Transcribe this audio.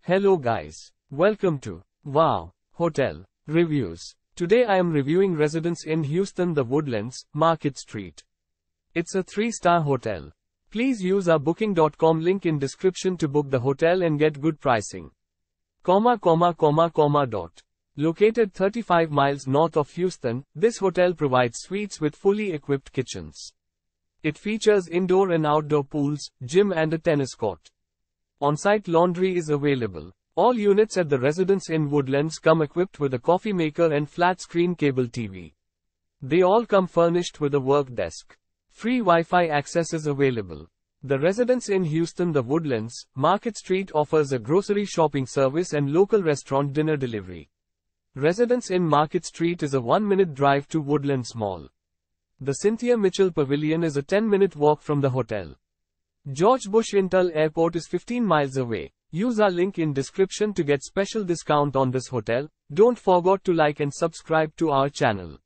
Hello guys. Welcome to Wow Hotel Reviews. Today I am reviewing Residence Inn Houston The Woodlands, Market Street. It's a 3-star hotel. Please use our booking.com link in description to book the hotel and get good pricing. Located 35 miles north of Houston, this hotel provides suites with fully equipped kitchens. It features indoor and outdoor pools, gym and a tennis court. On-site laundry is available. All units at the Residence Inn Woodlands come equipped with a coffee maker and flat-screen cable TV. They all come furnished with a work desk. Free Wi-Fi access is available. The Residence Inn Houston The Woodlands, Market Street offers a grocery shopping service and local restaurant dinner delivery. Residence Inn Market Street is a 1-minute drive to Woodlands Mall. The Cynthia Mitchell Pavilion is a 10-minute walk from the hotel. Bush Int'l Airport is 15 miles away. Use our link in description to get special discount on this hotel. Don't forget to like and subscribe to our channel.